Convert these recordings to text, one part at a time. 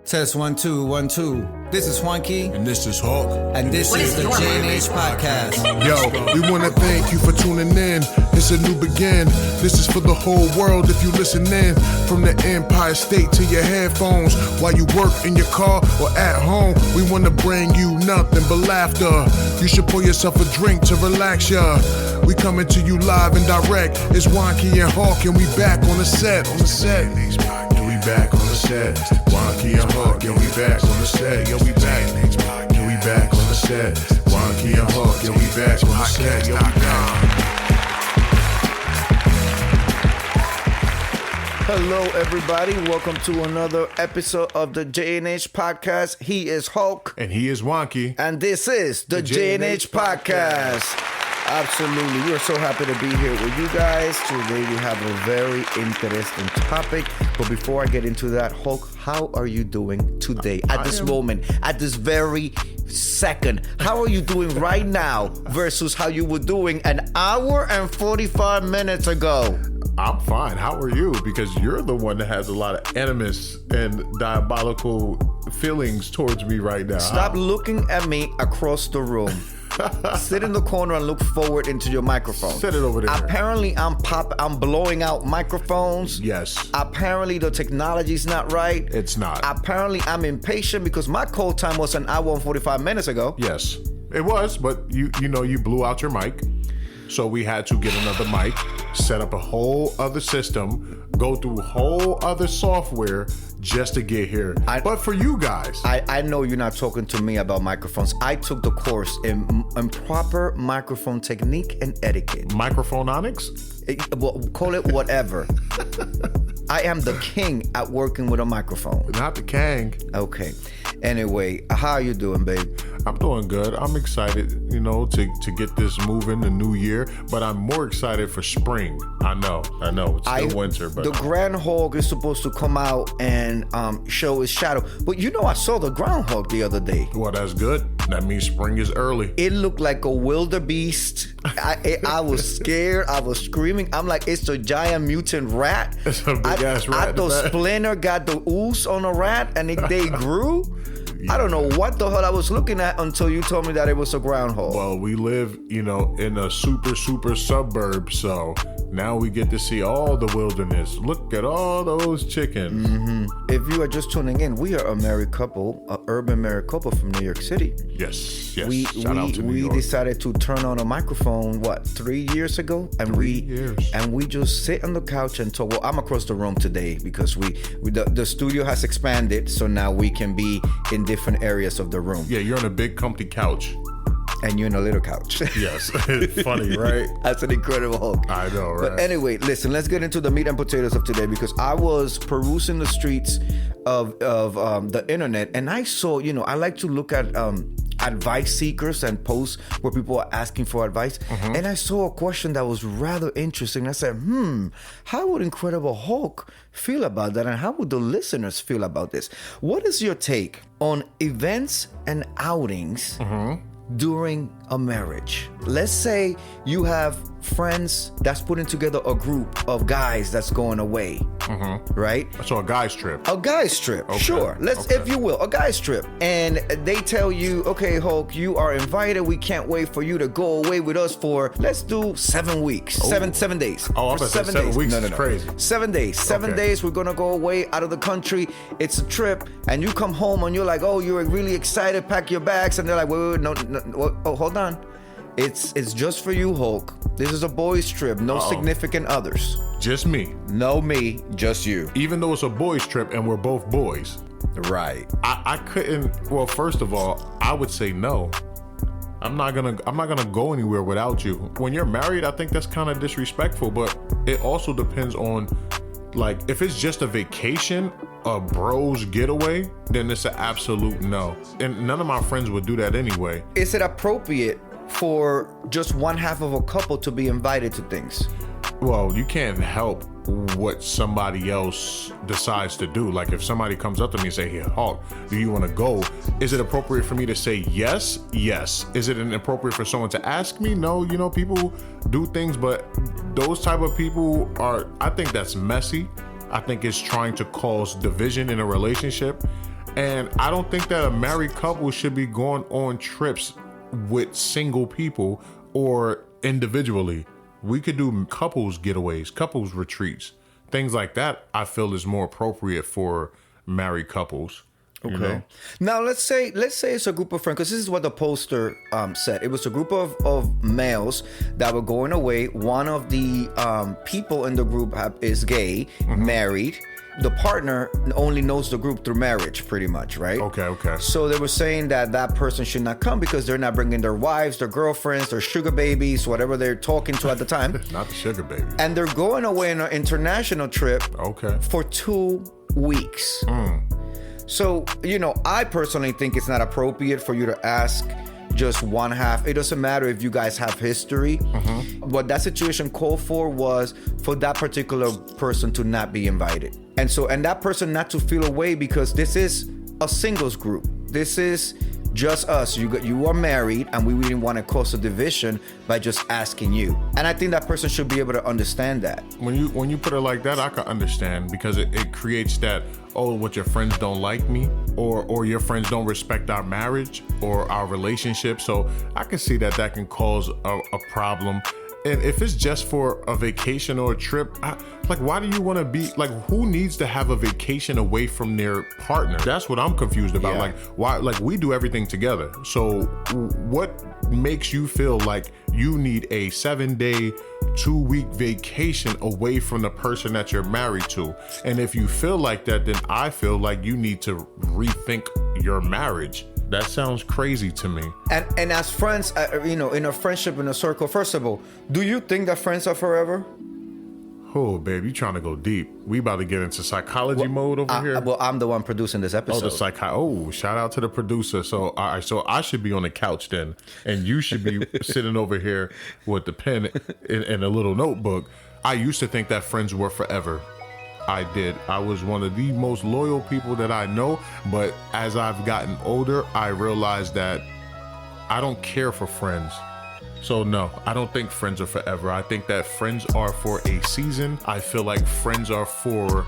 Test 1 2 1 2. This is Juanqui. And this is Hawk. And this is the J&H Podcast. Yo, we want to thank you for tuning in. It's a new begin. This is for the whole world if you listen in. From the Empire State to your headphones. While you work in your car or at home. We want to bring you nothing but laughter. You should pour yourself a drink to relax ya. We coming to you live and direct. It's Juanqui and Hawk and we back on the set. Yeah, we back on the set. Juanqui and Hawk, yeah, we back on the set. Yeah, we back. Yeah, we back on the set. Juanqui and Hawk, yeah, we back on the set. Yeah, we back. Hello, everybody. Welcome to another episode of the J&H Podcast. He is Hulk. And he is Juanqui. And this is the J&H Podcast. Absolutely. We are so happy to be here with you guys. Today we have a very interesting topic. But before I get into that, Hulk, how are you doing today, at this moment, at this very second? How are you doing right now versus how you were doing an hour and 45 minutes ago? I'm fine. How are you? Because you're the one that has a lot of animus and diabolical feelings towards me right now. Stop looking at me across the room. Sit in the corner and look forward into your microphone. Set it over there. Apparently, I'm blowing out microphones. Yes. Apparently, the technology's not right. It's not. Apparently, I'm impatient because my call time was an hour and 45 minutes ago. Yes, it was, but you blew out your mic. So we had to get another mic, set up a whole other system, go through whole other software just to get here. But for you guys. I know you're not talking to me about microphones. I took the course in proper microphone technique and etiquette. Microphoneonics? Well, call it whatever. I am the king at working with a microphone. Not the king. Okay. Anyway, how are you doing, babe? I'm doing good. I'm excited, to get this moving, the new year. But I'm more excited for spring. I know. It's still winter, but the groundhog is supposed to come out and show his shadow. But I saw the groundhog the other day. Well, that's good. That means spring is early. It looked like a wildebeest. I was scared. I was screaming. I'm like, it's a giant mutant rat. It's a big ass rat. I thought Splinter got the ooze on a rat and they grew. Yeah. I don't know what the hell I was looking at until you told me that it was a groundhog. Well, we live, in a super suburb, so now we get to see all the wilderness. Look at all those chickens. Mm-hmm. If you are just tuning in, we are a married couple, an urban married couple from New York City. Yes. Shout out to New York. We decided to turn on a microphone, 3 years ago? And 3 years. And we just sit on the couch and talk. Well, I'm across the room today because the studio has expanded, so now we can be in different areas of the room. Yeah, you're on a big comfy couch. And you're in a little couch. Yes. Funny, right? That's an incredible Hulk. I know, right? But anyway, listen, let's get into the meat and potatoes of today because I was perusing the streets of the internet and I saw, I like to look at advice seekers and posts where people are asking for advice. Mm-hmm. And I saw a question that was rather interesting. I said, how would Incredible Hulk feel about that? And how would the listeners feel about this? What is your take on events and outings during a marriage? Let's say you have friends that's putting together a group of guys that's going away, right? So a guy's trip. Okay. Sure. If you will, a guy's trip. And they tell you, okay, Hulk, you are invited. We can't wait for you to go away with us for, let's do 7 weeks, 7 days. Oh, I'm about to say 7 weeks is crazy. 7 days. 7 days, we're going to go away out of the country. It's a trip. And you come home and you're like, oh, you're really excited, pack your bags. And they're like, wait, no, hold on. It's just for you, Hulk. This is a boys' trip. No significant others. Just me. No me, just you. Even though it's a boys' trip and we're both boys. Right. I couldn't. Well, first of all, I would say no. I'm not gonna go anywhere without you. When you're married, I think that's kind of disrespectful. But it also depends on, if it's just a vacation, a bros getaway, then it's an absolute no. And none of my friends would do that anyway. Is it appropriate for just one half of a couple to be invited to things? Well, you can't help what somebody else decides to do. Like if somebody comes up to me and say, hey, Hulk, do you want to go? Is it appropriate for me to say yes? Yes. Is it inappropriate for someone to ask me? No. People do things, but those type of people I think that's messy. I think it's trying to cause division in a relationship. And I don't think that a married couple should be going on trips with single people or individually. We could do couples getaways, couples retreats, things like that. I feel is more appropriate for married couples. Okay. You know? Now let's say it's a group of friends, because this is what the poster said. It was a group of males that were going away. One of the people in the group is gay, married. The partner only knows the group through marriage, pretty much, right? Okay. So they were saying that person should not come because they're not bringing their wives, their girlfriends, their sugar babies, whatever they're talking to at the time. Not the sugar baby. And they're going away on an international trip for 2 weeks. So, I personally think it's not appropriate for you to ask just one half. It doesn't matter if you guys have history. What that situation called for was for that particular person to not be invited. And that person not to feel away, because this is a singles group. This is just us. You are married, and we didn't want to cause a division by just asking you. And I think that person should be able to understand that. When you put it like that, I can understand, because it creates that, what your friends don't like me, or your friends don't respect our marriage or our relationship. So I can see that can cause a problem. And if it's just for a vacation or a trip, why do you want to be, who needs to have a vacation away from their partner? That's what I'm confused about. Yeah. Why, we do everything together. So what makes you feel like you need a 7-day, 2-week vacation away from the person that you're married to? And if you feel like that, then I feel like you need to rethink your marriage. That sounds crazy to me. And as friends, in a friendship, in a circle, first of all, do you think that friends are forever? Oh, babe, you trying to go deep. We about to get into psychology mode over here. Well, I'm the one producing this episode. Shout out to the producer. So, all right, so I should be on the couch then, and you should be sitting over here with the pen and a little notebook. I used to think that friends were forever. I did. I was one of the most loyal people that I know, but as I've gotten older, I realized that I don't care for friends. So no, I don't think friends are forever. I think that friends are for a season. I feel like friends are for,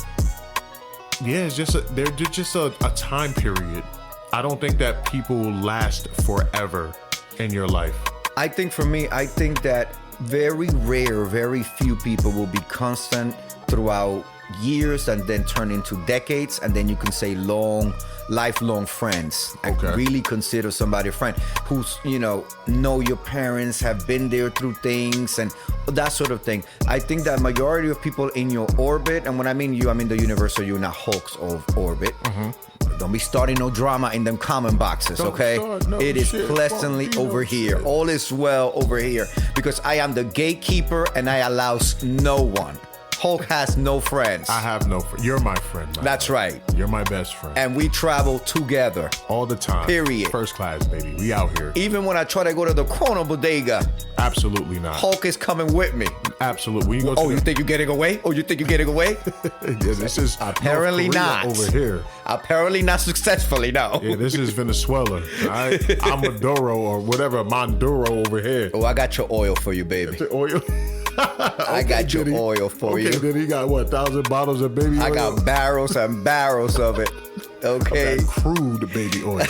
they're just a time period. I don't think that people last forever in your life. I think for me, that very few people will be constant throughout years and then turn into decades, and then you can say lifelong friends. Okay. I really consider somebody a friend who's, know your parents, have been there through things and that sort of thing. I think that majority of people in your orbit, and when I mean you, I mean the universal you, not Hulk's of orbit. Don't be starting no drama in them comment boxes, okay? It is pleasantly over here. All is well over here, because I am the gatekeeper and I allow no one. Hulk has no friends. I have no friends. You're my friend. That's right. You're my best friend. And we travel together. All the time. Period. First class, baby. We out here. Even when I try to go to the corner bodega. Absolutely not. Hulk is coming with me. Absolutely. You think you're getting away? Yeah, this is apparently not over here. Apparently not successfully, no. Yeah, this is Venezuela. I'm Maduro or whatever, Monduro over here. Oh, I got your oil for you, baby. The oil. I got your oil for you. Okay, then he got 1,000 bottles of baby oil? I got barrels and barrels of it. Okay. Crude baby oil.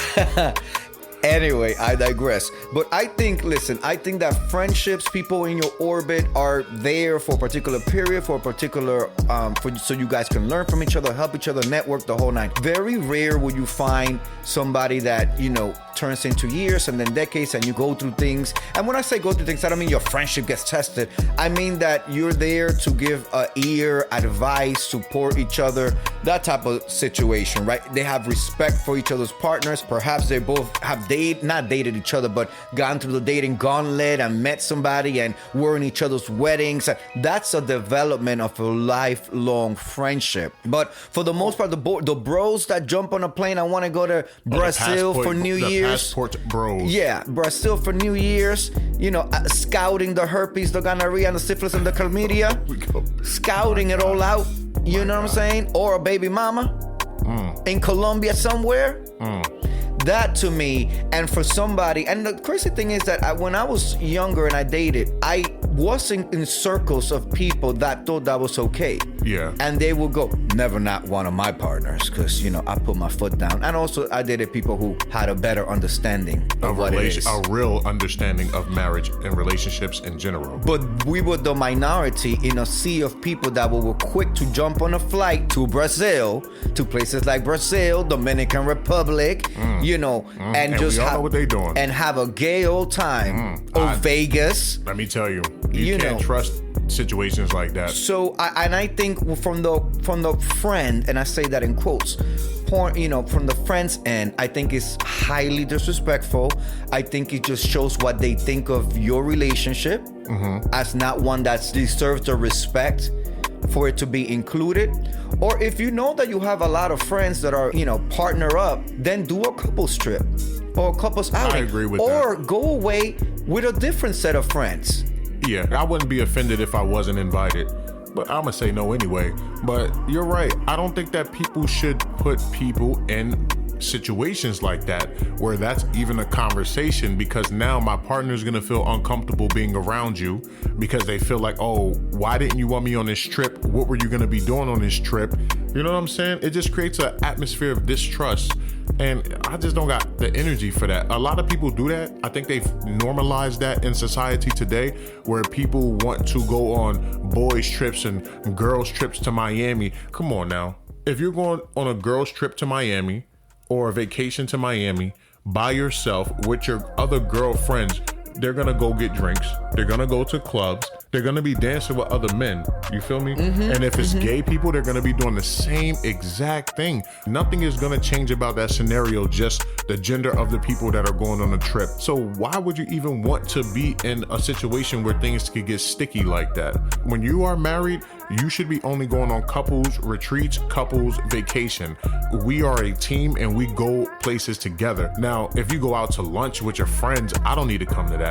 Anyway, I digress. But I think that friendships, people in your orbit are there for a particular period, for a particular, so you guys can learn from each other, help each other, network, the whole nine. Very rare will you find somebody that, turns into years and then decades, and you go through things. And when I say go through things, I don't mean your friendship gets tested. I mean that you're there to give ear, advice, support each other, that type of situation, right? They have respect for each other's partners. Perhaps they both have not dated each other, but gone through the dating gauntlet and met somebody and were in each other's weddings. That's a development of a lifelong friendship. But for the most part, the bros that jump on a plane and want to go to Brazil for New Year's. Passport bros. Yeah, Brazil for New Year's, scouting the herpes, the gonorrhea, and the syphilis and the chlamydia. Scouting it all out, you know what I'm saying? Or a baby mama in Colombia somewhere. That to me, and for somebody, and the crazy thing is that when I was younger and I dated, I was in circles of people that thought that was okay. Yeah. And they will go, never not one of my partners, because, you know, I put my foot down. And also, I dated people who had a better understanding of what it is. A real understanding of marriage and relationships in general. But we were the minority in a sea of people that were quick to jump on a flight to Brazil, to places like Brazil, Dominican Republic, you know, and just we all have know what they doing. And have a gay old time. Vegas. Let me tell you, you can't know. trust situations like that. So, I think from the friend, and I say that in quotes, you know, from the friend's end, I think it's highly disrespectful. I think it just shows what they think of your relationship as not one that deserves the respect for it to be included. Or if you know that you have a lot of friends that are, you know, partner up, then do a couples trip or a couples outing. I agree with or that. go away with a different set of friends. Yeah, I wouldn't be offended if I wasn't invited, but I'm gonna say no anyway. But you're right. I don't think that people should put people in situations like that where that's even a conversation, because now my partner's gonna feel uncomfortable being around you because they feel like, oh, why didn't you want me on this trip? What were you gonna be doing on this trip? You know what I'm saying? It just creates an atmosphere of distrust, and I just don't got the energy for that. A lot of people do that. I think they've normalized that in society today, where people want to go on boys trips and girls trips to Miami. Come on now. If you're going on a girls trip to Miami or a vacation to Miami by yourself with your other girlfriends, they're gonna go get drinks, they're gonna go to clubs, they're gonna be dancing with other men. You feel me? And if it's gay people, they're gonna be doing the same exact thing. Nothing is gonna change about that scenario, just the gender of the people that are going on the trip. So why would you even want to be in a situation where things could get sticky like that? When you are married, you should be only going on couples retreats, couples vacation. We are a team and we go places together. Now, if you go out to lunch with your friends, I don't need to come to that.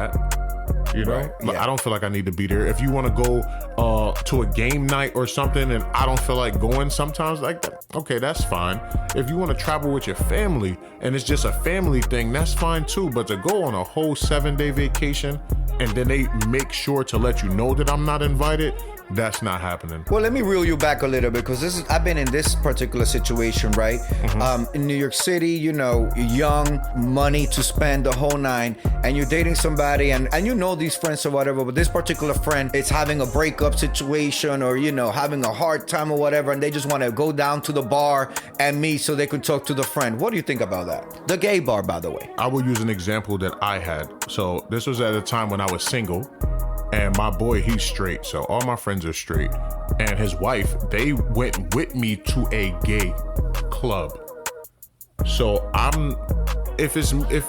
You know, Right, yeah. I don't feel like I need to be there. If you want to go to a game night or something and I don't feel like going sometimes, like that, okay, that's fine. If you want to travel with your family and it's just a family thing, that's fine too. But to go on a whole 7-day vacation and then they make sure to let you know that I'm not invited, that's not happening. Well, let me reel you back a little bit, because I've been in this particular situation, right? In New York City, you know, young, money to spend, the whole nine, and you're dating somebody, and you know these friends or whatever, but this particular friend is having a breakup situation, or, you know, having a hard time or whatever, and they just want to go down to the bar and meet so they could talk to the friend. What do you think about that? The gay bar, by the way. I will use an example that I had. So this was at a time when I was single. And my boy, he's straight. So all my friends are straight. And his wife, they went with me to a gay club. So I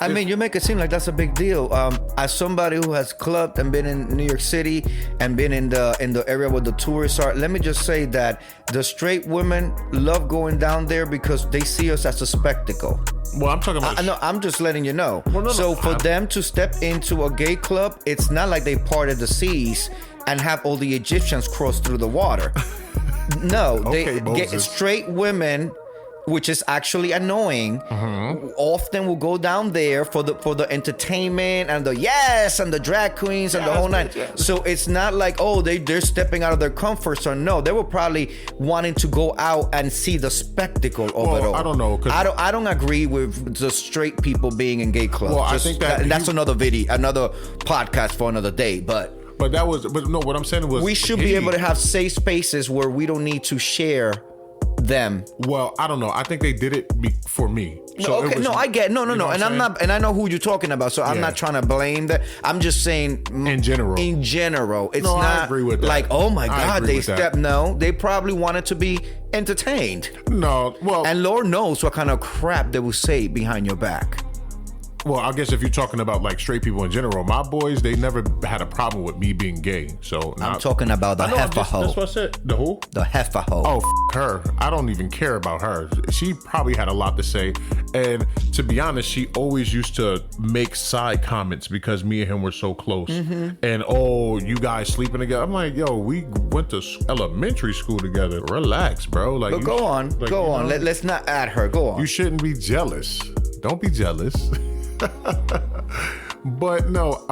mean, you make it seem like that's a big deal. As somebody who has clubbed and been in New York City and been in the area where the tourists are, let me just say that the straight women love going down there because they see us as a spectacle. Well, I'm talking about. No, I'm just letting you know. Well, no, for them to step into a gay club, it's not like they parted the seas and have all the Egyptians cross through the water. No, Okay, they get Moses. straight women, which is actually annoying, often will go down there for the entertainment and the drag queens and the whole nine. Yes. So it's not like, oh, they're stepping out of their comfort zone. No, they were probably wanting to go out and see the spectacle of it all. I don't know, 'cause- I don't agree with the straight people being in gay clubs. Well, I think that's another podcast for another day. But no, what I'm saying was we should be able to have safe spaces where we don't need to share them. Well, I don't know. I think they did it for me. So okay, I get no, you know and what I'm not, and I know who you're talking about. So I'm Yeah. not trying to blame that. I'm just saying In general. it's No, I not agree with that. like, oh my I God, agree they with that. stepped. No, they probably wanted to be entertained, No, well, and Lord knows what kind of crap they will say behind your back. well, I guess if you're talking about like straight people in general, my boys, they never had a problem with me being gay. So I'm talking about the I know, heifer hoe. That's what I said. The who? The heifer hoe. Oh, her. I don't even care about her. She probably had a lot to say. And to be honest, she always used to make side comments because me and him were so close. And, oh, you guys sleeping together. I'm like, yo, we went to elementary school together. Relax, bro. Like, But go on. Let's not add her. Go on. You shouldn't be jealous. Don't be jealous. But no,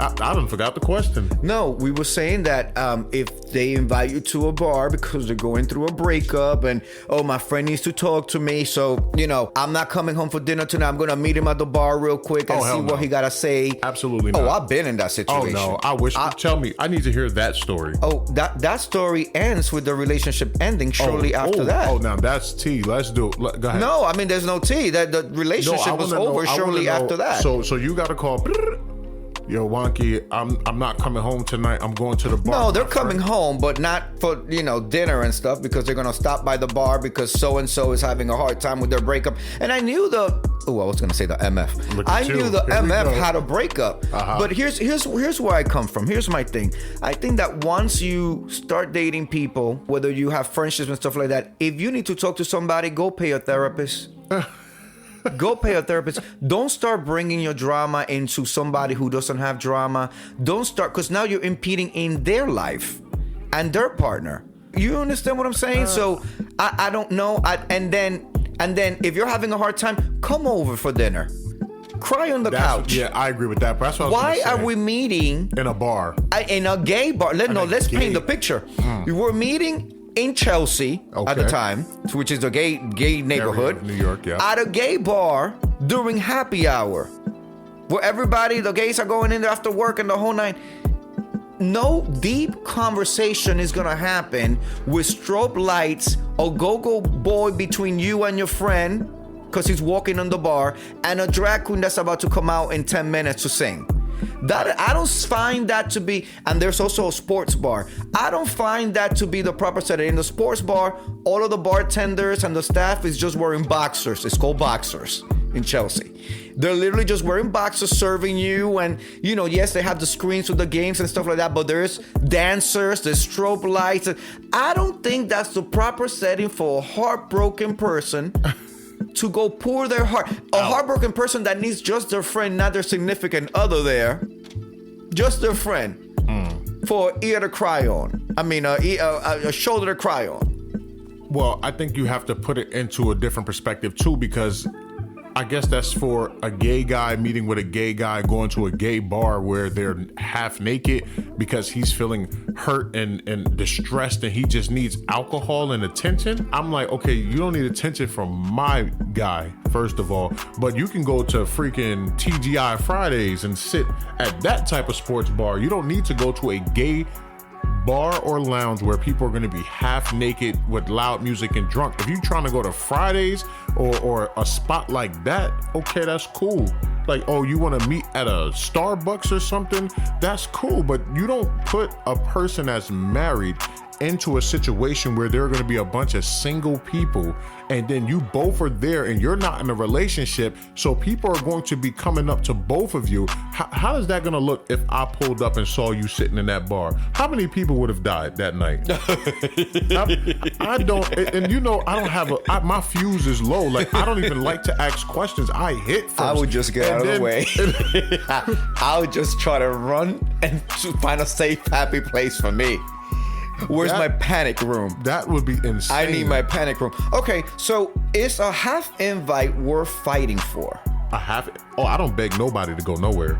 I done forgot the question. No, we were saying that if they invite you to a bar because they're going through a breakup and, oh, my friend needs to talk to me, so, I'm not coming home for dinner tonight. I'm going to meet him at the bar real quick and see what he got to say. Absolutely not. Oh, I've been in that situation. Oh, no. I wish. Tell me. I need to hear that story. Oh, that story ends with the relationship ending shortly after that. Oh, now that's tea. Let's do it. Go ahead. No, I mean, there's no tea. That the relationship was over shortly after that. So you got to call. Yo, Wonky, I'm not coming home tonight. I'm going to the bar. No, they're coming home, but not for, dinner and stuff, because they're going to stop by the bar because so-and-so is having a hard time with their breakup. And I knew I was going to say the MF. I knew the MF had a breakup. But here's where I come from. Here's my thing. I think that once you start dating people, whether you have friendships and stuff like that, if you need to talk to somebody, go pay a therapist. Go pay a therapist. Don't start bringing your drama into somebody who doesn't have drama. Don't start, because now you're impeding in their life and their partner. You understand what I'm saying? So I don't know. And then if you're having a hard time, come over for dinner. Cry on the couch. Yeah, I agree with that. But that's what Why are we meeting in a bar? In a gay bar. Let's paint the picture. We're meeting in Chelsea at the time, which is a gay neighborhood, New York, yeah. At a gay bar during happy hour, where the gays are going in there after work and the whole night. No deep conversation is gonna happen with strobe lights, a go-go boy between you and your friend, because he's walking on the bar, and a drag queen that's about to come out in 10 minutes to sing. That I don't find that to be, and there's also a sports bar. I don't find that to be the proper setting. In the sports bar, all of the bartenders and the staff is just wearing boxers. It's called boxers in Chelsea. They're literally just wearing boxers serving you, and yes, they have the screens with the games and stuff like that, but there's dancers, there's strobe lights. I don't think that's the proper setting for a heartbroken person to go pour their heart. A heartbroken person that needs just their friend, not their significant other there. Just their friend. For an ear to cry on. I mean, a shoulder to cry on. Well, I think you have to put it into a different perspective too, because I guess that's for a gay guy meeting with a gay guy going to a gay bar where they're half naked because he's feeling hurt and distressed and he just needs alcohol and attention. I'm like, okay, you don't need attention from my guy, first of all, but you can go to freaking TGI Fridays and sit at that type of sports bar. You don't need to go to a gay bar or lounge where people are going to be half naked with loud music and drunk. If you're trying to go to Fridays or a spot like that, okay, that's cool. Like, oh, you want to meet at a Starbucks or something, that's cool. But you don't put a person that's married into a situation where there are going to be a bunch of single people and then you both are there and you're not in a relationship, so people are going to be coming up to both of you. How is that going to look if I pulled up and saw you sitting in that bar? How many people would have died that night? I don't, and I don't have my fuse is low. Like, I don't even like to ask questions. I hit first. I would just get out of the way. I would just try to run and find a safe, happy place for me. Where's my panic room? That would be insane. I need my panic room. Okay, so is a half invite worth fighting for? A half? Oh, I don't beg nobody to go nowhere.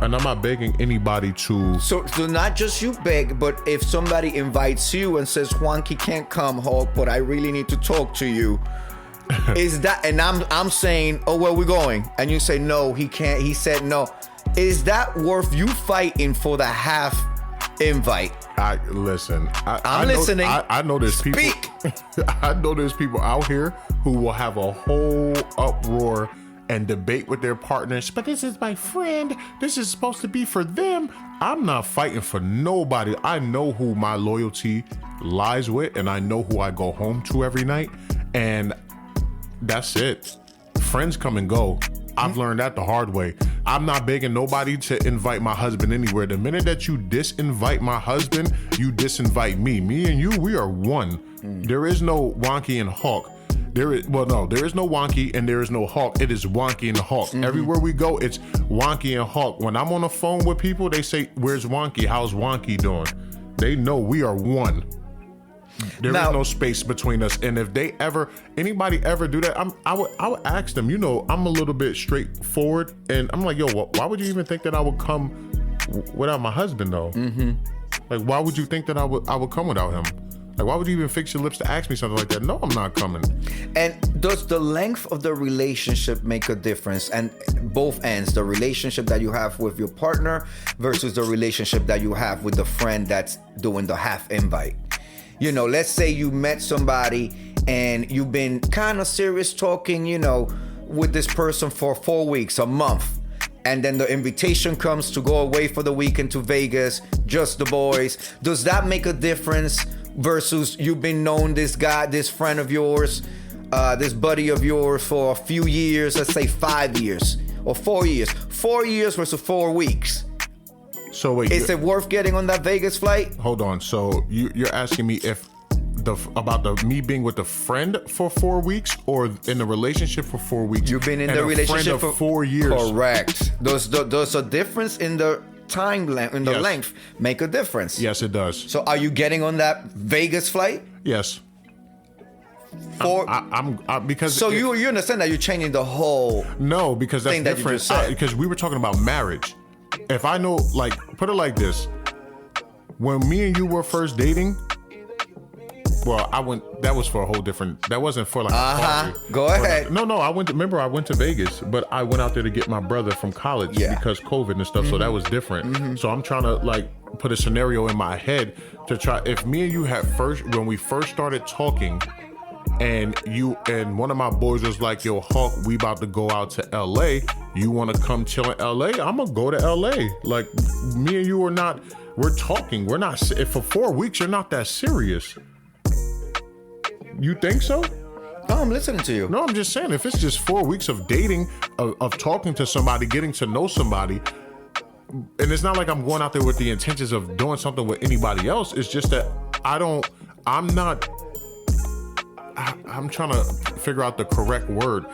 And I'm not begging anybody to... So not just you beg, but if somebody invites you and says, Juanqui can't come, Hulk, but I really need to talk to you. Is that... And I'm saying, oh, where we going? And you say, no, he can't. He said no. Is that worth you fighting for the half invite? Listen. I'm listening. I know there's people. Speak. I know there's people out here who will have a whole uproar and debate with their partners. But this is my friend. This is supposed to be for them. I'm not fighting for nobody. I know who my loyalty lies with, and I know who I go home to every night. And that's it. Friends come and go. I've learned that the hard way. I'm not begging nobody to invite my husband anywhere. The minute that you disinvite my husband, you disinvite me. Me and you, we are one. There is no Wonky and Hawk. There is no Wonky and there is no Hawk. It is Wonky and Hawk. Everywhere we go, it's Wonky and Hawk. When I'm on the phone with people, they say, "Where's Wonky? How's Wonky doing?" They know we are one. There is no space between us. And if anybody ever do that, I would ask them. I'm a little bit straightforward, and I'm like, yo, why would you even think that I would come without my husband though. Mm-hmm. Like, why would you think that I would come without him? Like, why would you even fix your lips to ask me something like that? No, I'm not coming. And does the length of the relationship make a difference? And both ends, the relationship that you have with your partner versus the relationship that you have with the friend that's doing the half invite. You know, let's say you met somebody and you've been kind of serious talking, you know, with this person for 4 weeks, a month. And then the invitation comes to go away for the weekend to Vegas, just the boys. Does that make a difference versus you've been known this guy, this friend of yours, this buddy of yours for a few years, let's say 5 years or 4 years. 4 years versus 4 weeks. So wait, is it worth getting on that Vegas flight? Hold on. So you're asking me if about me being with a friend for 4 weeks or in a relationship for 4 weeks? You've been in the relationship for 4 years. Correct. Does a difference in the time length, in the Yes. length, make a difference? Yes, it does. So are you getting on that Vegas flight? Yes. Because so you understand that you're changing the whole no, because that's thing that different. you just said. Because we were talking about marriage. If I know, like, put it like this: when me and you were first dating, well, that was for a whole different. That wasn't for like. A party. Go ahead. No. I went to Vegas, but I went out there to get my brother from college because COVID and stuff. So that was different. So I'm trying to like put a scenario in my head to try. If me and you when we first started talking. And one of my boys was like, yo, Hawk, we about to go out to LA. You want to come chill in LA? I'm going to go to LA. Like, me and you we're talking. We're not, for 4 weeks, you're not that serious. You think so? No, I'm listening to you. No, I'm just saying, if it's just 4 weeks of dating, of talking to somebody, getting to know somebody, and it's not like I'm going out there with the intentions of doing something with anybody else. It's just that I'm trying to figure out the correct word.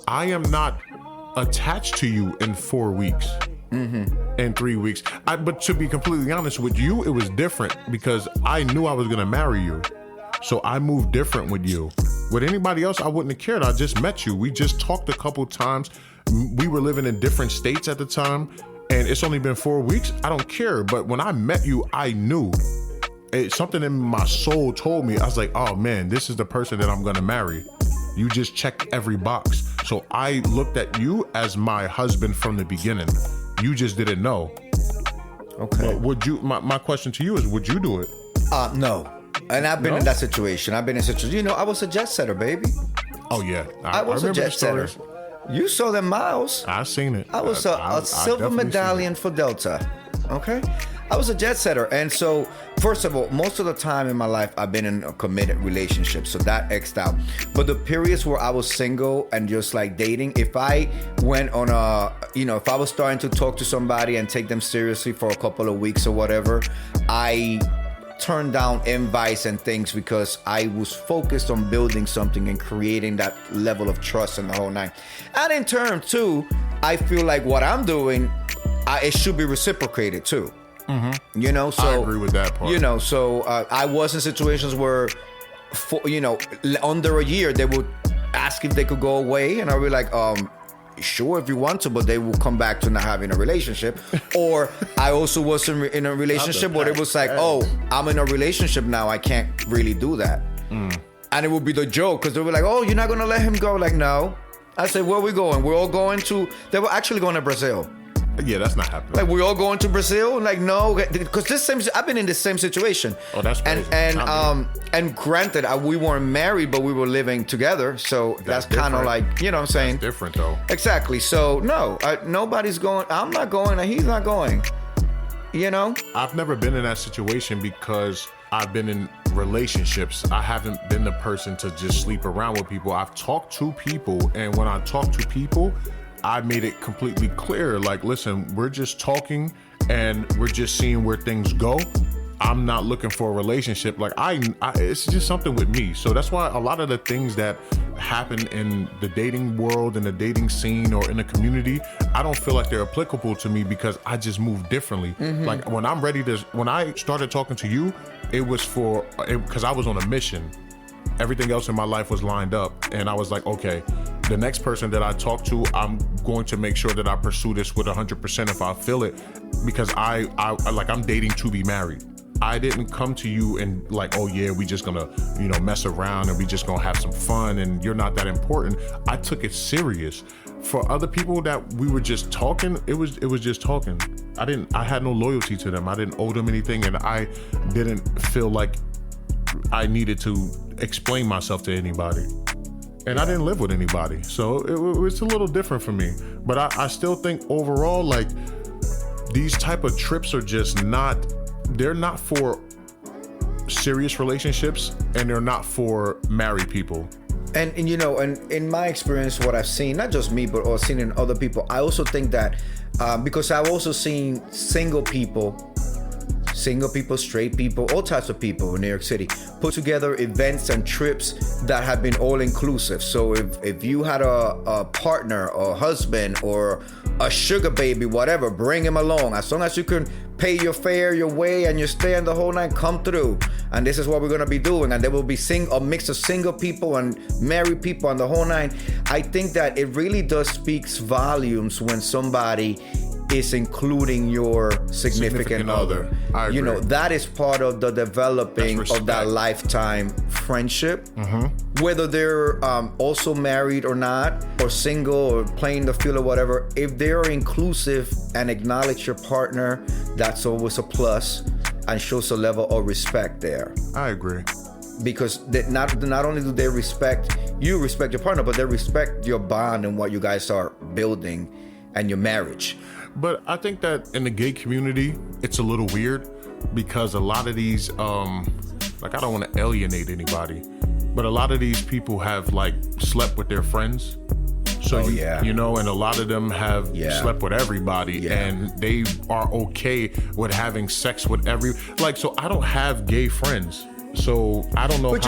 I am not attached to you in 4 weeks, in 3 weeks. But to be completely honest with you, it was different because I knew I was going to marry you. So I moved different with you. With anybody else, I wouldn't have cared. I just met you. We just talked a couple times. We were living in different states at the time. And it's only been 4 weeks. I don't care. But when I met you, I knew. Something in my soul told me, I was like, oh man, this is the person that I'm gonna marry. You just checked every box. So I looked at you as my husband from the beginning. You just didn't know. Okay. But would you, my question to you is, would you do it? No. And I've been in that situation. I was a jet setter, baby. Oh yeah. I was a jet setter. You saw them miles. I seen it. I was a silver medallion for Delta. Okay? I was a jet setter. And so, first of all, most of the time in my life, I've been in a committed relationship. So that X'd out. But the periods where I was single and just like dating, if I went on if I was starting to talk to somebody and take them seriously for a couple of weeks or whatever, I turned down invites and things because I was focused on building something and creating that level of trust in the whole nine. And in turn, too, I feel like what I'm doing, it should be reciprocated, too. Mm-hmm. So I agree with that part. So I was in situations where, under a year, they would ask if they could go away, and I would be like, sure, if you want to, but they will come back to not having a relationship. Or I also was in a relationship where it was like, oh, I'm in a relationship now, I can't really do that. And it would be the joke, because they were like, oh, you're not gonna let him go? Like, no. I said, where are we going? We're all going to, they were actually going to Brazil. Yeah, that's not happening. Like, we're all going to Brazil? Like, no, because I've been in the same situation. Oh, that's crazy. And granted, we weren't married, but we were living together. So that's kind of like, you know what I'm saying? That's different, though. Exactly. So, no, nobody's going. I'm not going, and he's not going. I've never been in that situation because I've been in relationships. I haven't been the person to just sleep around with people. I've talked to people, and when I talk to people, I made it completely clear, like, listen, we're just talking and we're just seeing where things go. I'm not looking for a relationship. Like, it's just something with me. So that's why a lot of the things that happen in the dating world, in the dating scene, or in the community, I don't feel like they're applicable to me because I just move differently. Mm-hmm. Like, when I started talking to you, it was because I was on a mission. Everything else in my life was lined up, and I was like, okay, the next person that I talk to, I'm going to make sure that I pursue this with 100% if I feel it, because I like, I'm dating to be married. I didn't come to you and like, oh yeah, we just gonna, mess around and we just gonna have some fun and you're not that important. I took it serious. For other people that we were just talking, it was just talking. I had no loyalty to them. I didn't owe them anything, and I didn't feel like I needed to explain myself to anybody. And I didn't live with anybody. So it was a little different for me. But I still think overall, like, these type of trips are just they're not for serious relationships, and they're not for married people. And in my experience, what I've seen, not just me, but I've seen in other people, I also think that because I've also seen single people, straight people, all types of people in New York City put together events and trips that have been all inclusive. So if you had a partner or husband or a sugar baby, whatever, bring him along. As long as you can pay your fare, your way, and you stay in the whole night, come through. And this is what we're gonna be doing. And there will be a mix of single people and married people and the whole nine. I think that it really does speaks volumes when somebody is including your significant other. I agree. That is part of the developing of that lifetime friendship. Whether they're also married or not, or single, or playing the field or whatever, if they're inclusive and acknowledge your partner, that's always a plus and shows a level of respect there. I agree. Because not only do they respect your partner, but they respect your bond and what you guys are building and your marriage. But I think that in the gay community, it's a little weird because a lot of these, like, I don't want to alienate anybody, but a lot of these people have like slept with their friends. So, and a lot of them have slept with everybody, and they are okay with having sex with so I don't have gay friends. So I don't know. But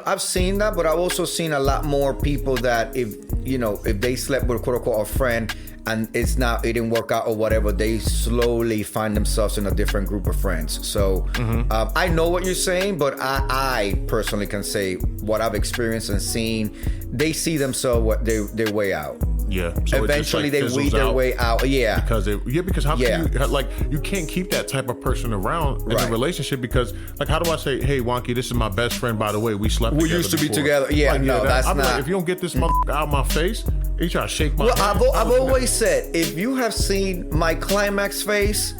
I've seen that, but I've also seen a lot more people that if they slept with quote unquote a friend and it didn't work out or whatever, they slowly find themselves in a different group of friends. So I know what you're saying, but I personally can say what I've experienced and seen. They see themselves their way out. Yeah. So eventually they weed their way out. Yeah. Because how can you can't keep that type of person around in a relationship, because like, how do I say, hey, Wonky, this is my best friend, by the way, we slept together. We used to be together. Yeah, that's not. Like, if you don't get this motherfucker out of my face, you try to shake my hand. I've always said, if you have seen my climax face,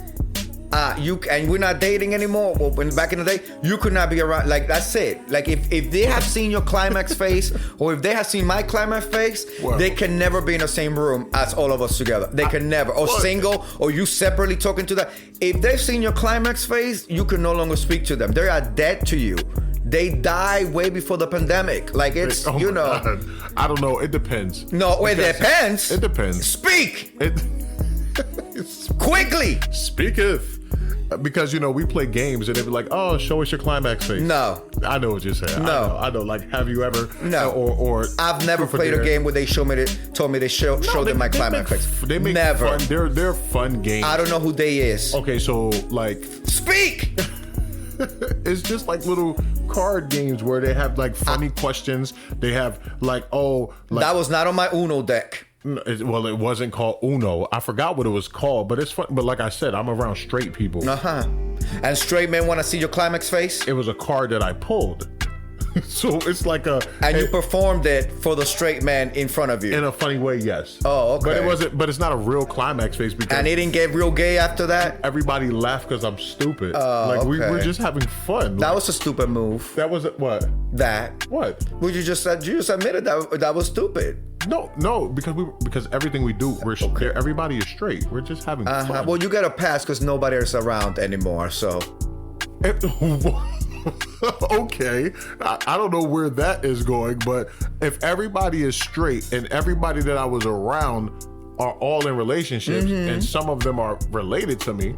and we're not dating anymore. Well, when back in the day, you could not be around. Like, that's it. Like, if they have seen your climax face, or if they have seen my climax face, they can never be in the same room as all of us together. They can never. Or single, or you separately talking to them. If they've seen your climax face, you can no longer speak to them. They are dead to you. They died way before the pandemic. Like, it's, God. I don't know. It depends. No, it depends. It depends. Speak. Quickly. Speaketh. Because we play games and they be like, oh, show us your climax face. No, I know what you're saying. No, I know. Like, have you ever? No, or I've never played a game where they told me they showed them my climax face. They make never. Fun. They're fun games. I don't know who they is. Okay, so like, speak. It's just like little card games where they have like funny questions. They have like, that was not on my Uno deck. Well, it wasn't called Uno. I forgot what it was called, but it's fun. But like I said, I'm around straight people. And straight men want to see your climax face? It was a card that I pulled. So it's like and you performed it for the straight man in front of you. In a funny way, yes. Oh, okay. But it wasn't. But it's not a real climax face because. And it didn't get real gay after that. Everybody laughed because I'm stupid. Okay. We were just having fun. That was a stupid move. That was what? That. What? Well, you just admitted that was stupid. No, because everything we do, everybody is straight. We're just having fun. Well, you get a pass because nobody is around anymore. So. Okay, I don't know where that is going, but if everybody is straight and everybody that I was around are all in relationships and some of them are related to me,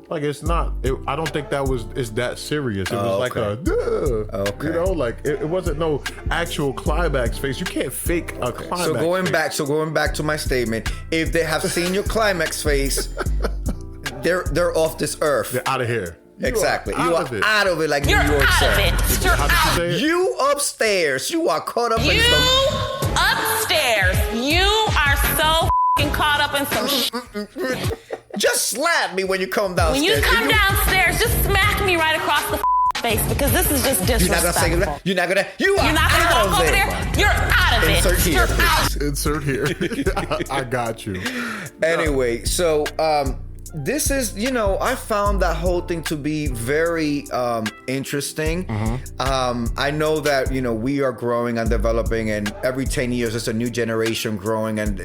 like, it's not. I don't think it's that serious. It was like a, like it wasn't no actual climax face. You can't fake a climax. So going back to my statement, if they have seen your climax face, they're off this earth. They're out of here. Exactly. You are out of it, like New York said. How did you say it? You upstairs. You are caught up in some dropping some shit. Just slap me when you come downstairs. When you come downstairs, just smack me right across the face because this is just disrespectful. You're not gonna say You're not gonna. You're not gonna walk over there. You're out of it. Insert here. You're out. Insert here. I got you. Anyway, so this is, I found that whole thing to be very interesting. I know that, we are growing and developing, and every 10 years there's a new generation growing, and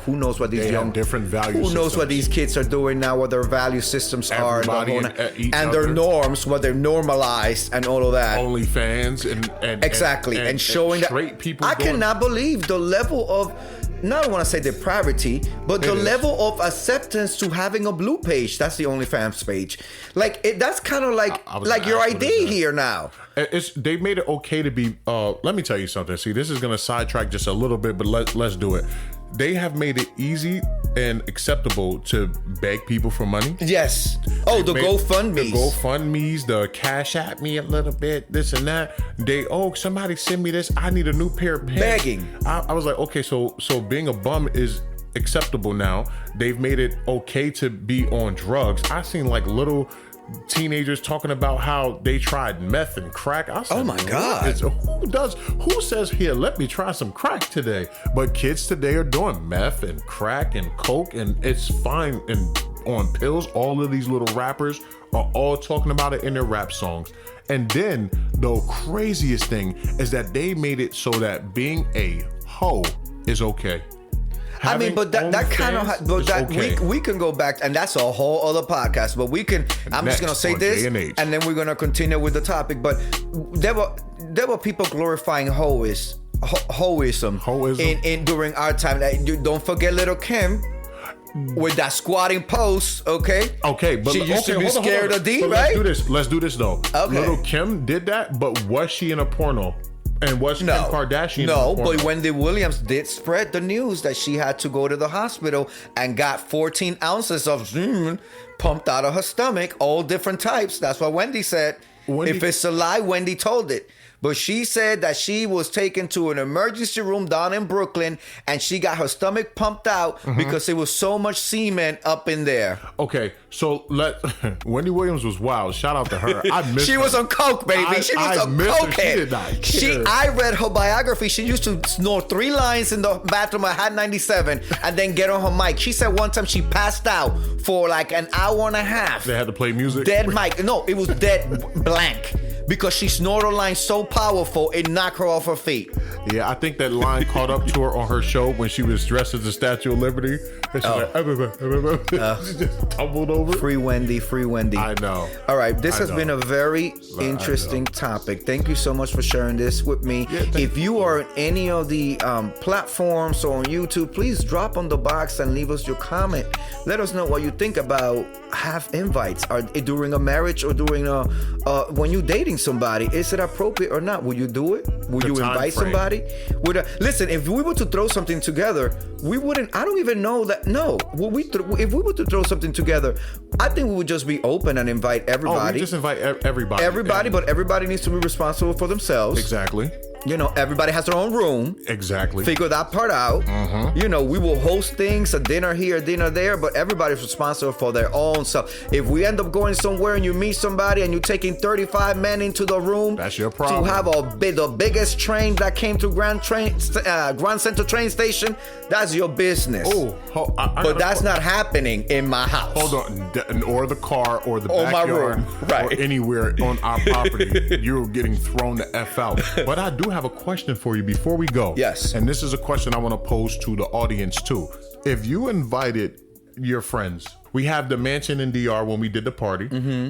who knows what these have different values. Who knows what these kids are doing now, what their value systems are, and their norms, what they're normalized, and all of that. OnlyFans and exactly, and showing that straight people. I cannot believe the level of. Not want to say depravity, but the level of acceptance to having a blue page. That's the OnlyFans page. That's kind of like your ID here now. They made it okay to be. Let me tell you something. See, this is going to sidetrack just a little bit, but let's do it. They have made it easy and acceptable to beg people for money. Yes. Oh, the GoFundMes. The GoFundMes, the Cash App me a little bit, this and that. Somebody send me this. I need a new pair of pants. Begging. I was like, okay, so being a bum is acceptable now. They've made it okay to be on drugs. I seen little teenagers talking about how they tried meth and crack. I said, oh my God. Who says, here, let me try some crack today? But kids today are doing meth and crack and coke, and it's fine. And on pills, all of these little rappers are all talking about it in their rap songs. And then the craziest thing is that they made it so that being a hoe is okay. But that kind of, okay. we can go back, and that's a whole other podcast. But we can. I'm just gonna say this, and then we're gonna continue with the topic. But there were people glorifying hoism in during our time. Don't forget Little Kim with that squatting pose. Okay, but she used to be scared of D, right? Let's do this though. Okay. Little Kim did that, but was she in a porno? And was Kim Kardashian? No, but Wendy Williams did spread the news that she had to go to the hospital and got 14 ounces of pumped out of her stomach, all different types. That's what Wendy said. If it's a lie, Wendy told it. But she said that she was taken to an emergency room down in Brooklyn, and she got her stomach pumped out because there was so much semen up in there. Okay, so Wendy Williams was wild. Shout out to her. I missed She her. was on coke, baby. She was on coke. She did not care. I read her biography. She used to snore 3 lines in the bathroom at Hat 97 and then get on her mic. She said one time she passed out for an hour and a half. They had to play music? Dead mic. No, it was dead blank. Because she snored a line so powerful, it knocked her off her feet. Yeah, I think that line caught up to her on her show when she was dressed as the Statue of Liberty. And she she just tumbled over. Free Wendy, free Wendy. I know. All right, this has been a very interesting topic. Thank you so much for sharing this with me. Yeah, if you are on any of the platforms or on YouTube, please drop on the box and leave us your comment. Let us know what you think about have invites during a marriage or during when you're dating somebody. Is it appropriate or not? Will you do it? Will you invite somebody? Listen, if we were to throw something together, we wouldn't. I don't even know that. No, if we were to throw something together, I think we would just be open and invite everybody. Oh, we just invite everybody. Everybody, but everybody needs to be responsible for themselves. Exactly. Everybody has their own room. Exactly. Figure that part out. We will host things, a dinner here, a dinner there, but everybody's responsible for their own stuff. If we end up going somewhere and you meet somebody and you're taking 35 men into the room, that's your problem. To have the biggest train that came to Grand Central train station, that's your business. But that's not happening in my house. Hold on, or the car, or the backyard, or anywhere on our property. You're getting thrown the F out. But I do have a question for you before we go. Yes. And this is a question I want to pose to the audience too. If you invited your friends, we have the mansion in DR when we did the party,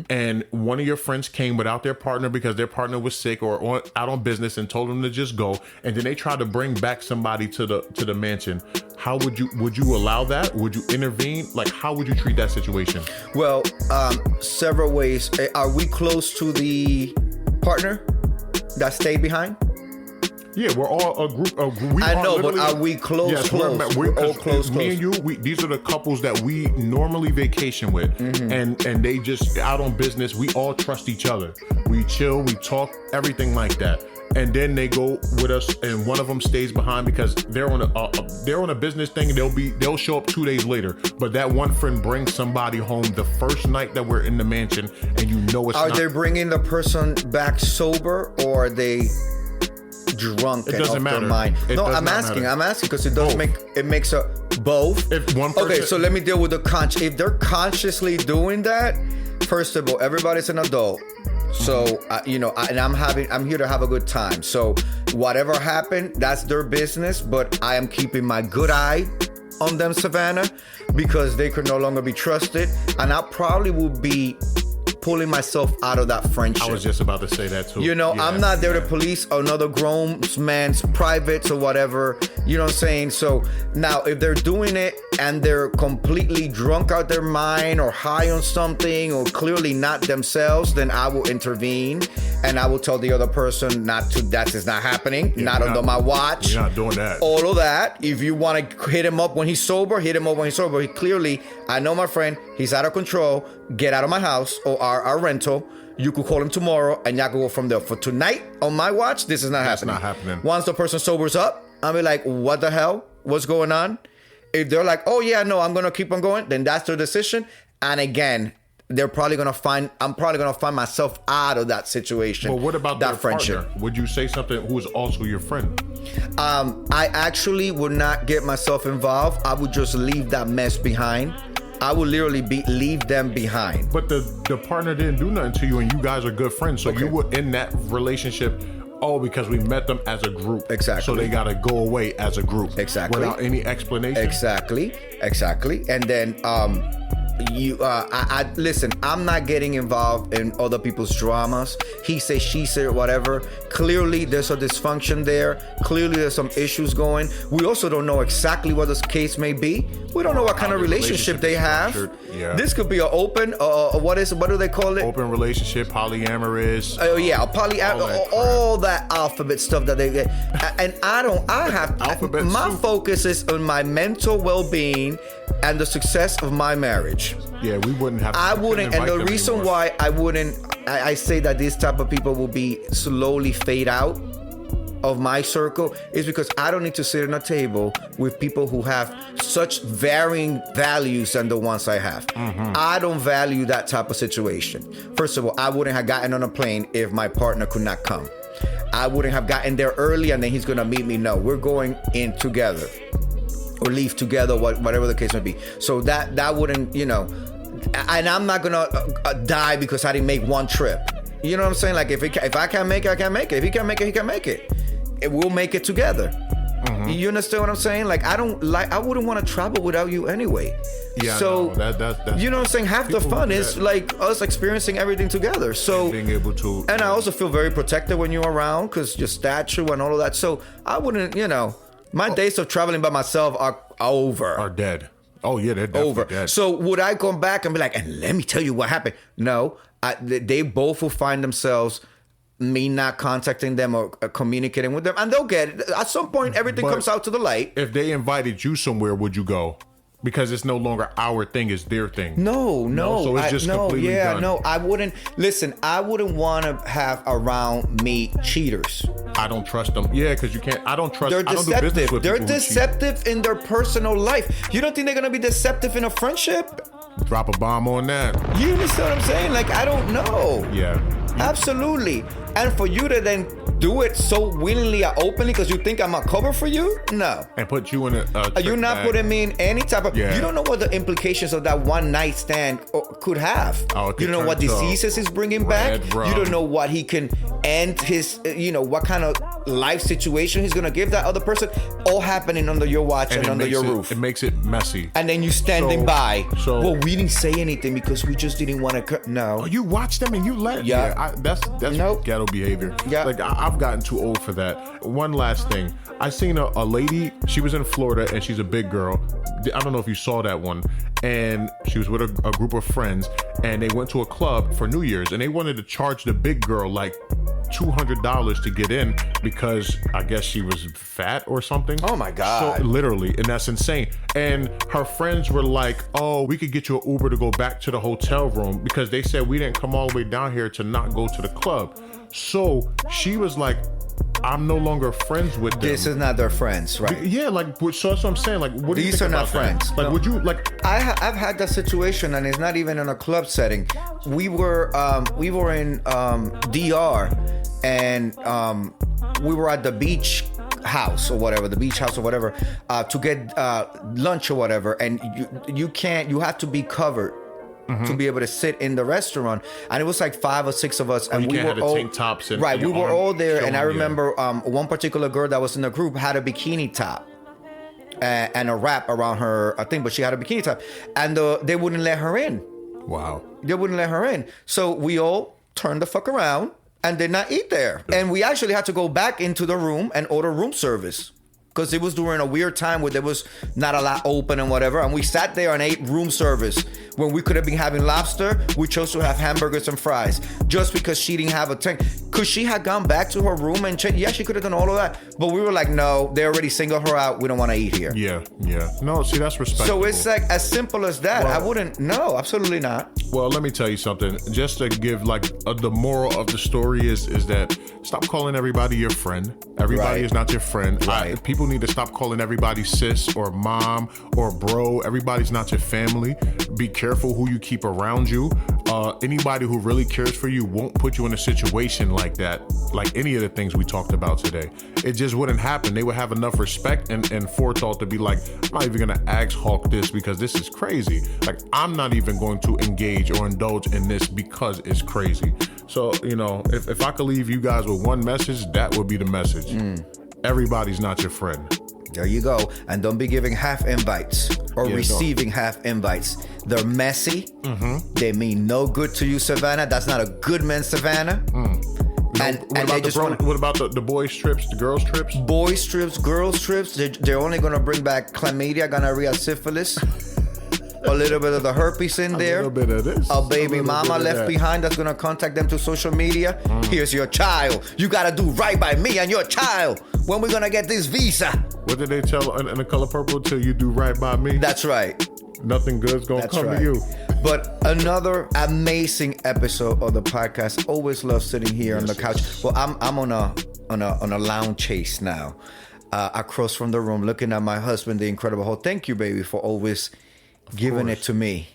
and one of your friends came without their partner because their partner was sick or out on business and told them to just go, and then they tried to bring back somebody to the mansion. How would you allow that? Would you intervene? How would you treat that situation? Well, several ways. Are we close to the partner that stayed behind? Yeah, we're all a group. I know, but are we close? Yes, close. We're all close. Me and you, these are the couples that we normally vacation with, and they just out on business. We all trust each other. We chill, we talk, everything like that. and then they go with us, and one of them stays behind because they're on a business thing, and they'll show up 2 days later. But that one friend brings somebody home the first night that we're in the mansion, and you know it's Are not. they bringing the person back sober, or are they drunk and off their mind? No, I'm asking because it does makes a both. If one person, okay, so let me deal with the if they're consciously doing that. First of all, everybody's an adult. So, I'm here to have a good time. So whatever happened, that's their business. But I am keeping my good eye on them, Savannah, because they could no longer be trusted. And I probably will be pulling myself out of that friendship. I was just about to say that too. I'm not there to police another grown man's privates or whatever. You know what I'm saying? So now if they're doing it and they're completely drunk out their mind or high on something or clearly not themselves, then I will intervene and I will tell the other person that is not happening. Not under my watch. You're not doing that. All of that. If you want to hit him up when he's sober, hit him up when he's sober. He clearly, I know my friend, he's out of control. Get out of my house or our rental. You could call him tomorrow and y'all can go from there. For tonight, on my watch, this is not happening. It's not happening. Once the person sobers up, I'll be like, what the hell? What's going on? If they're like, oh yeah, no, I'm going to keep on going, then that's their decision. And again, I'm probably going to find myself out of that situation. But what about that their friendship? Partner? Would you say something who is also your friend? I actually would not get myself involved. I would just leave that mess behind. I would literally leave them behind. But the partner didn't do nothing to you, and you guys are good friends. So you were in that relationship, because we met them as a group. Exactly. So they got to go away as a group. Exactly. Without any explanation. Exactly. And then listen, I'm not getting involved in other people's dramas. He said, she said, whatever. Clearly there's a dysfunction there. Clearly there's some issues going. We also don't know exactly what this case may be. We don't know what kind of relationship they have. Yeah. This could be an open, what do they call it? Open relationship, polyamorous. Oh yeah, all that alphabet stuff that they get. And my focus is on my mental well-being and the success of my marriage. Yeah, we wouldn't have. And the reason why I wouldn't, I say that these type of people will be slowly fade out of my circle is because I don't need to sit at a table with people who have such varying values than the ones I have. Mm-hmm. I don't value that type of situation. First of all, I wouldn't have gotten on a plane if my partner could not come. I wouldn't have gotten there early and then he's gonna meet me. No, we're going in together or leave together, whatever the case may be. So that wouldn't, and I'm not gonna die because I didn't make one trip. You know what I'm saying? Like if I can't make it, I can't make it. If he can't make it, he can't make it. We'll make it together. Mm-hmm. You understand what I'm saying? Like I wouldn't want to travel without you anyway. Yeah. So that's you know what I'm saying? Half the fun is like us experiencing everything together. So and being able to. And I also feel very protected when you're around because your stature and all of that. So I wouldn't, my days of traveling by myself are over. Are dead. Oh yeah, they're definitely over. Dead. So would I come back and be like, and let me tell you what happened? No, they both will find themselves. Me not contacting them or communicating with them, and they'll get it. At some point, everything comes out to the light. If they invited you somewhere, would you go? Because it's no longer our thing; it's their thing. No. So it's just completely done. No, I wouldn't. Listen, I wouldn't want to have around me cheaters. I don't trust them. Yeah, because you can't. I don't trust. They're deceptive. I don't do business with They're people who deceptive in their personal life. You don't think they're gonna be deceptive in a friendship? Drop a bomb on that. You understand what I'm saying? Like I don't know. Yeah. Absolutely. And for you to then do it so willingly or openly because you think I'm a cover for you? No. And put you in a you're not bag. putting me in any type of... Yeah. You don't know what the implications of that one night stand could have. Oh, it could you don't know what turn to diseases he's bringing back. rum. You don't know what he can end his... what kind of life situation he's going to give that other person. All happening under your watch and under your roof. It makes it messy. And then you standing by. So, well, we didn't say anything because we just didn't want to... No. Oh, you watch them and you let... Yeah. That's nope. ghetto behavior. Yeah. Like, I've gotten too old for that. One last thing. I seen a lady, she was in Florida and she's a big girl. I don't know if you saw that one. And she was with a group of friends and they went to a club for New Year's and they wanted to charge the big girl like $200 to get in because I guess she was fat or something. Oh my God. So literally, and that's insane. And her friends were like, oh, we could get you an Uber to go back to the hotel room because they said we didn't come all the way down here to not go to the club. So she was like, I'm no longer friends with them. This is not their friends, right? Yeah, like, so that's what I'm saying. Like, what do you These think are not about that? friends. Like, No. would you, like... I've had that situation, and it's not even in a club setting. We were in DR, and we were at the beach house or whatever, to get lunch or whatever, and you have to be covered to be able to sit in the restaurant, and it was like 5 or 6 of us, and you we can't were have the all tank tops and right. We your were arm all there, and I showing, yeah. remember one particular girl that was in the group had a bikini top and a wrap around her, I think, but she had a bikini top, and they wouldn't let her in. Wow. They wouldn't let her in, so we all turned the fuck around and did not eat there, and we actually had to go back into the room and order room service. Because it was during a weird time where there was not a lot open and whatever. And we sat there and ate room service. When we could have been having lobster, we chose to have hamburgers and fries. Just because she didn't have a tank. Because she had gone back to her room and checked. Yeah, she could have done all of that. But we were like, no, they already singled her out. We don't want to eat here. Yeah. No, see, that's respectable. So it's like as simple as that. Well, I wouldn't, no, absolutely not. Well, let me tell you something. Just to give the moral of the story is that stop calling everybody your friend. Everybody Right. is not your friend. Right. People need to stop calling everybody sis or mom or bro. Everybody's not your family. Be careful who you keep around you. Anybody who really cares for you won't put you in a situation like that, like any of the things we talked about today. It just wouldn't happen. They would have enough respect and forethought to be like, I'm not even gonna ask Hawk this because this is crazy. Like, I'm not even going to engage or indulge in this because it's crazy. So, if I could leave you guys with one message, that would be the message. Everybody's not your friend. There you go. And don't be giving half invites or Yeah, receiving half invites. They're messy. They mean no good to you, Savannah. That's not a good man, Savannah. And they just want What about the boys trips, the girls trips? boys trips, girls trips. They're only going to bring back chlamydia, gonorrhea, syphilis. A little bit of the herpes in there. A little bit of this. A baby little mama bit of left that. behind that's gonna contact them through social media. Here's your child. You gotta do right by me and your child. When we gonna get this visa? What did they tell in The Color Purple? Till you do right by me, That's right. nothing good's gonna That's come right. to you. But another amazing episode of the podcast. Always love sitting here on the couch. Well, I'm on a lounge chase now, across from the room, looking at my husband, the Incredible Hulk. Thank you, baby, for always giving it to me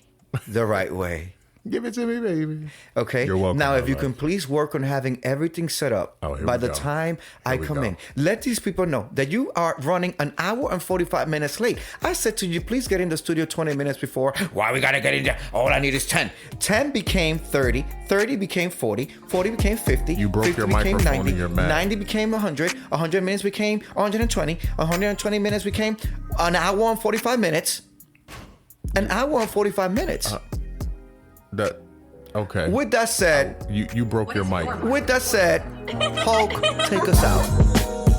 the right way. Give it to me, baby. Okay. You're welcome, Now, my if you love. can please work on having everything set up Here by we the go. time I we come go. in. Let these people know that you are running an hour and 45 minutes late. I said to you, please get in the studio 20 minutes before. Why we gotta get in there? All I need is 10. 10 became 30. 30 became 40. 40 became 50. You broke 50 your became microphone 90. and you're mad. 90 became 100. 100 minutes became 120. 120 minutes became an hour and 45 minutes. An hour and 45 minutes. Okay. With that said, You broke your mic. With that said, Hulk, take us out.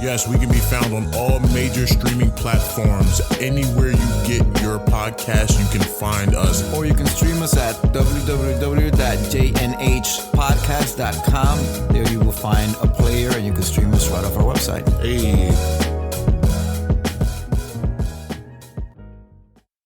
Yes, we can be found on all major streaming platforms. Anywhere you get your podcast, you can find us. Or you can stream us at www.jnhpodcast.com. There you will find a player and you can stream us right off our website. Hey.